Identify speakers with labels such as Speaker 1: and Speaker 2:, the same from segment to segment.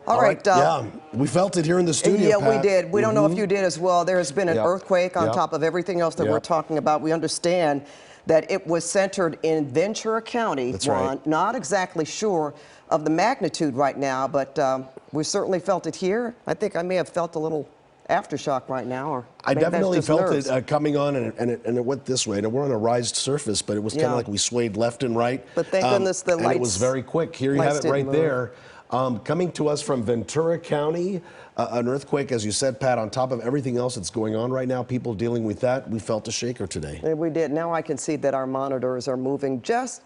Speaker 1: All right.
Speaker 2: Yeah, we felt it here in the studio.
Speaker 1: Yeah,
Speaker 2: Pat.
Speaker 1: we did. We don't know if you did as well. There has been an earthquake on top of everything else that we're talking about. We understand that it was centered in Ventura County.
Speaker 2: That's right.
Speaker 1: Not exactly sure of the magnitude right now, but we certainly felt it here. I think I may have felt a little aftershock right now. Or
Speaker 2: I definitely felt
Speaker 1: nerves.
Speaker 2: it coming on, and it went this way. And we're on a raised surface, but it was kind of like we swayed left and right.
Speaker 1: But thank goodness the lights.
Speaker 2: And it was very quick. Here you have it right there. Coming to us from Ventura County, an earthquake, as you said, Pat, on top of everything else that's going on right now, people dealing with that. We felt a shaker today.
Speaker 1: And we did. Now I can see that our monitors are moving just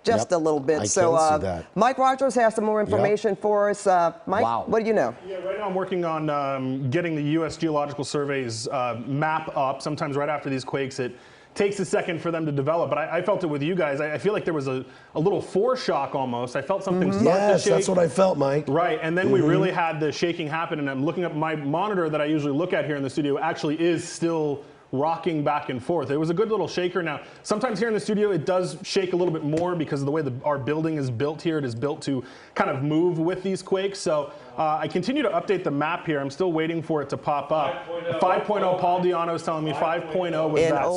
Speaker 1: a little bit.
Speaker 2: I can see that.
Speaker 1: Mike Rogers has some more information for us. Mike, what do you know?
Speaker 3: Yeah, right now I'm working on getting the U.S. Geological Survey's map up. Sometimes right after these quakes, it takes a second for them to develop, but I felt it with you guys. I feel like there was a little foreshock almost. I felt something start to shake.
Speaker 2: That's what I felt, Mike.
Speaker 3: Right, and then we really had the shaking happen, and I'm looking up my monitor that I usually look at here in the studio actually is still rocking back and forth. It was a good little shaker. Now, sometimes here in the studio, it does shake a little bit more because of the way our building is built here. It is built to kind of move with these quakes. So I continue to update the map here. I'm still waiting for it to pop up. 5.0, Paul Diano is telling me 5.0 with that.
Speaker 1: Ojai.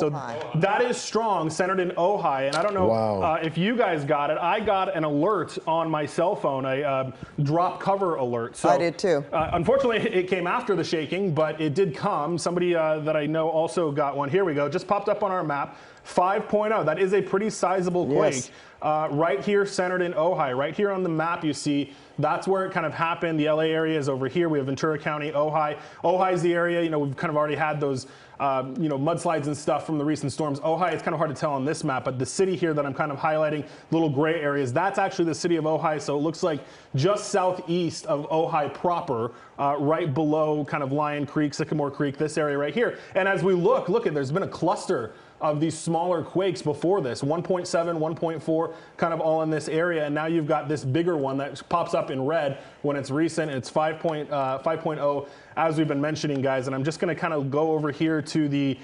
Speaker 3: So that is strong, centered in Ojai. And I don't know if you guys got it. I got an alert on my cell phone, a drop cover alert. So,
Speaker 1: I did too.
Speaker 3: Unfortunately, it came after the shaking, but it did come. Somebody that I know also got one. Here we go. Just popped up on our map. 5.0. That is a pretty sizable quake. Right here, centered in Ojai. Right here on the map, you see that's where it kind of happened. The LA area is over here. We have Ventura County, Ojai. Ojai is the area. You know, we've kind of already had those, mudslides and stuff from the recent storms. Ojai, it's kind of hard to tell on this map, but the city here that I'm kind of highlighting, little gray areas, that's actually the city of Ojai. So it looks like just southeast of Ojai proper, right below kind of Lion Creek, Sycamore Creek, this area right here. And as we look, there's been a cluster of these smaller quakes before this, 1.7, 1.4, kind of all in this area. And now you've got this bigger one that pops up in red when it's recent. It's 5.0, as we've been mentioning, guys. And I'm just going to kind of go over here to the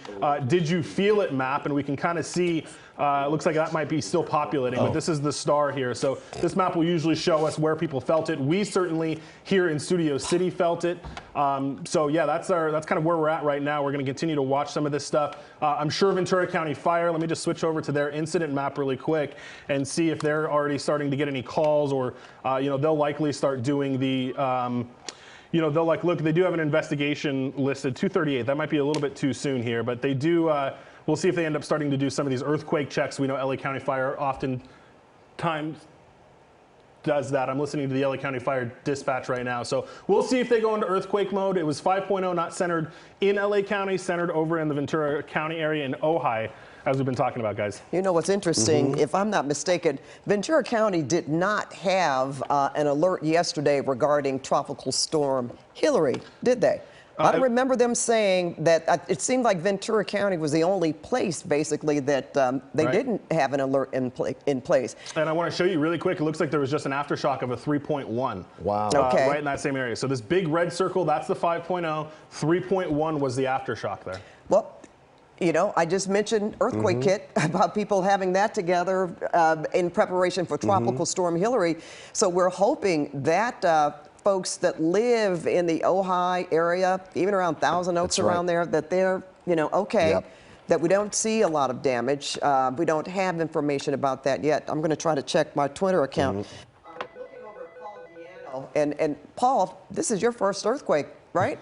Speaker 3: Did You Feel It map, and we can kind of see, looks like that might be still populating, but this is the star here. So this map will usually show us where people felt it. We certainly here in Studio City felt it. So yeah, that's kind of where we're at right now. We're going to continue to watch some of this stuff. I'm sure Ventura County Fire, let me just switch over to their incident map really quick and see if they're already starting to get any calls, or they'll likely start doing the they'll look, they do have an investigation listed, 238. That might be a little bit too soon here, but they do, we'll see if they end up starting to do some of these earthquake checks. We know LA County Fire oftentimes does that. I'm listening to the LA County Fire dispatch right now. So we'll see if they go into earthquake mode. It was 5.0, not centered in LA County, centered over in the Ventura County area in Ojai, as we've been talking about, guys.
Speaker 1: You know what's interesting, if I'm not mistaken, Ventura County did not have an alert yesterday regarding Tropical Storm Hillary, did they? I don't remember them saying that. It seemed like Ventura County was the only place, basically, that they didn't have an alert in place.
Speaker 3: And I want to show you really quick. It looks like there was just an aftershock of a 3.1.
Speaker 2: Wow.
Speaker 1: Okay.
Speaker 3: Right in that same area. So this big red circle, that's the 5.0. 3.1 was the aftershock there.
Speaker 1: Well, I just mentioned earthquake kit about people having that together in preparation for Tropical Storm Hillary. So we're hoping that folks that live in the Ojai area, even around Thousand Oaks around there, that they're, okay, that we don't see a lot of damage. We don't have information about that yet. I'm going to try to check my Twitter account. Looking over at Paul Diano, and Paul, this is your first earthquake, right?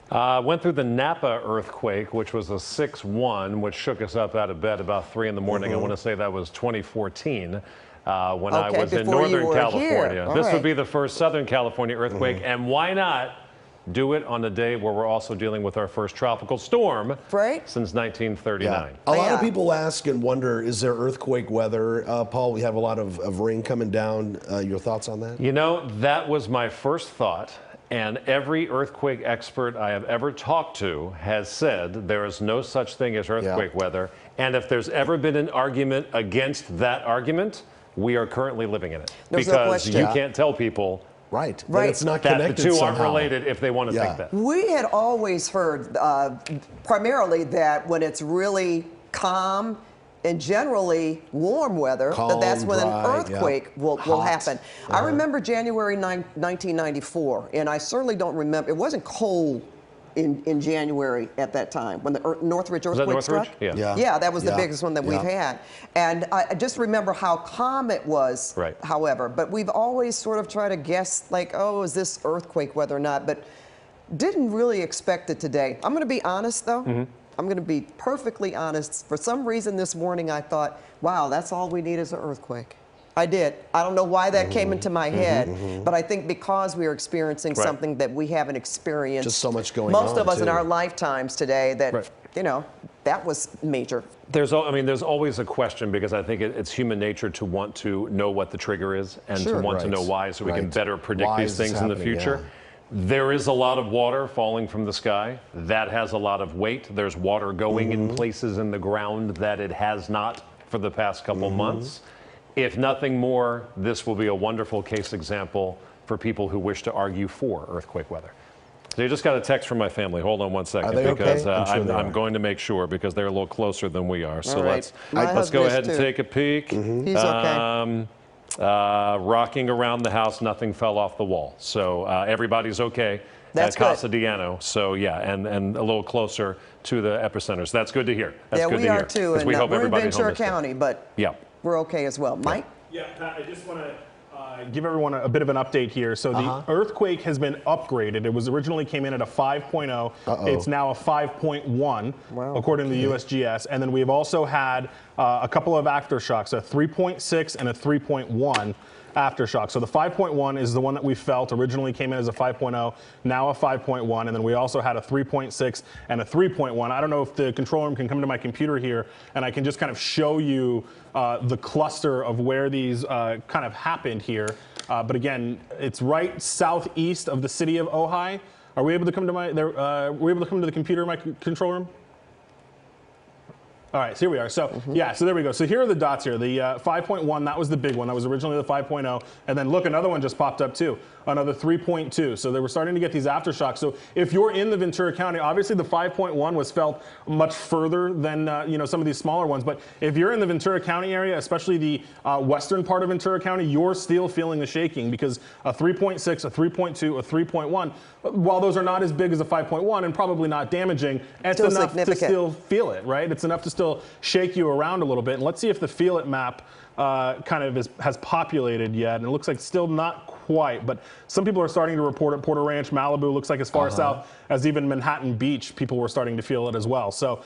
Speaker 4: Went through the Napa earthquake, which was a 6.1, which shook us up out of bed about 3 in the morning. I want to say that was 2014. When I was in Northern California. This would be the first Southern California earthquake, and why not do it on a day where we're also dealing with our first tropical storm since 1939.
Speaker 2: A lot of people ask and wonder, is there earthquake weather? Paul, we have a lot of rain coming down. Your thoughts on that?
Speaker 4: That was my first thought. And every earthquake expert I have ever talked to has said there is no such thing as earthquake weather. And if there's ever been an argument against that argument, we are currently living in it. Because you can't tell people
Speaker 2: that it's not
Speaker 4: that
Speaker 2: connected
Speaker 4: the two
Speaker 2: somehow.
Speaker 4: aren't related if they want to think that.
Speaker 1: We had always heard primarily that when it's really calm, and generally warm weather,
Speaker 2: Calm,
Speaker 1: that's when
Speaker 2: dry,
Speaker 1: an earthquake will happen. I remember January 1994, and I certainly don't remember, it wasn't cold in January at that time when the Northridge earthquake struck. Yeah, that was the biggest one that we've had. And I just remember how calm it was, however. But we've always sort of tried to guess, like, oh, is this earthquake weather or not? But didn't really expect it today. I'm going to be honest, though. I'm going to be perfectly honest. For some reason this morning I thought, wow, that's all we need is an earthquake. I did. I don't know why that came into my head, but I think because we are experiencing something that we haven't experienced.
Speaker 2: Just so much going on.
Speaker 1: Most of us in our lifetimes today that, you know, that was major.
Speaker 4: There's always a question, because I think it's human nature to want to know what the trigger is and to want to know why, so we can better predict these things in the future. There is a lot of water falling from the sky. That has a lot of weight. There's water going in places in the ground that it has not for the past couple months. If nothing more, this will be a wonderful case example for people who wish to argue for earthquake weather. So you just got a text from my family. Hold on one second, because I'm going to make sure, because they're a little closer than we are. So let's go ahead and take a peek.
Speaker 1: He's okay.
Speaker 4: Rocking around the house, nothing fell off the wall. So everybody's okay at Casa Diano. So yeah, and a little closer to the epicenter. So that's good to hear. That's good to hear.
Speaker 1: Yeah, we are too. And
Speaker 4: we hope
Speaker 1: we're in Ventura County, but we're okay as well. Mike?
Speaker 3: Yeah, Pat, I just want to give everyone a bit of an update here. So the earthquake has been upgraded. It was originally came in at a 5.0. It's now a 5.1, according to the USGS. And then we've also had a couple of aftershocks, a 3.6 and a 3.1 aftershock. So the 5.1 is the one that we felt originally came in as a 5.0, now a 5.1, and then we also had a 3.6 and a 3.1. I don't know if the control room can come to my computer here and I can just kind of show you the cluster of where these kind of happened here. But again, it's right southeast of the city of Ojai. Are we able to come to my? Were we able to come to the computer in my control room? All right, so here we are. So yeah, so there we go. So here are the dots here. The 5.1, that was the big one. That was originally the 5.0. And then look, another one just popped up too, another 3.2. So they were starting to get these aftershocks. So if you're in the Ventura County, obviously the 5.1 was felt much further than you know, some of these smaller ones. But if you're in the Ventura County area, especially the western part of Ventura County, you're still feeling the shaking, because a 3.6, a 3.2, a 3.1, while those are not as big as a 5.1 and probably not damaging, it's still enough to still feel it, right? It's enough to still shake you around a little bit. And let's see if the feel it map kind of has populated yet. And it looks like still not quite, but some people are starting to report it. Porter Ranch, Malibu, looks like as far south as even Manhattan Beach, people were starting to feel it as well. So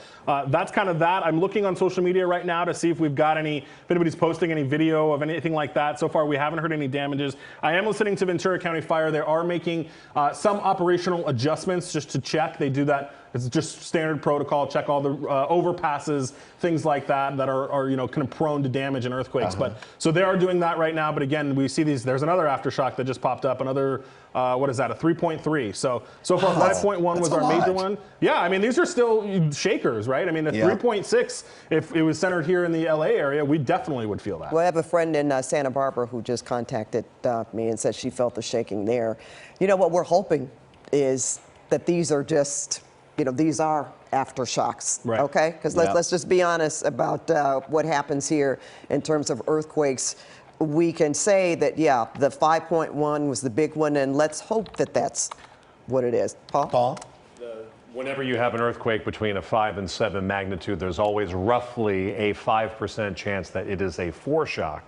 Speaker 3: that's kind of that. I'm looking on social media right now to see if we've got if anybody's posting any video of anything like that. So far, we haven't heard any damages. I am listening to Ventura County Fire. They are making some operational adjustments just to check. They do that. It's just standard protocol. Check all the overpasses, things like that are you know, kind of prone to damage and earthquakes. But so they are doing that right now. But again, we see these. There's another aftershock that just popped up. Another what is that? A 3.3. So far 5.1 was our major one. Yeah, I mean, these are still shakers, right? I mean, the 3.6, if it was centered here in the LA area, we definitely would feel that.
Speaker 1: Well, I have a friend in Santa Barbara who just contacted me and said she felt the shaking there. You know, what we're hoping is that these are just, you know, these are aftershocks, okay? Because let's just be honest about what happens here in terms of earthquakes. We can say that, yeah, the 5.1 was the big one, and let's hope that that's what it is. Paul?
Speaker 4: Whenever you have an earthquake between a 5 and 7 magnitude, there's always roughly a 5% chance that it is a foreshock,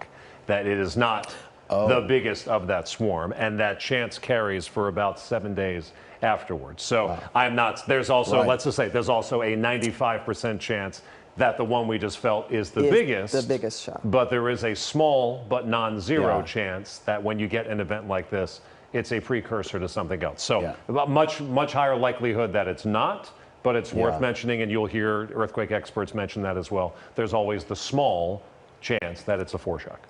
Speaker 4: that it is not the biggest of that swarm, and that chance carries for about 7 days afterwards. So I'm not, there's also, let's just say, there's also a 95% chance that the one we just felt is the biggest
Speaker 1: shock.
Speaker 4: But there is a small but non-zero chance that when you get an event like this, it's a precursor to something else. So much higher likelihood that it's not, but it's worth mentioning, and you'll hear earthquake experts mention that as well. There's always the small chance that it's a foreshock.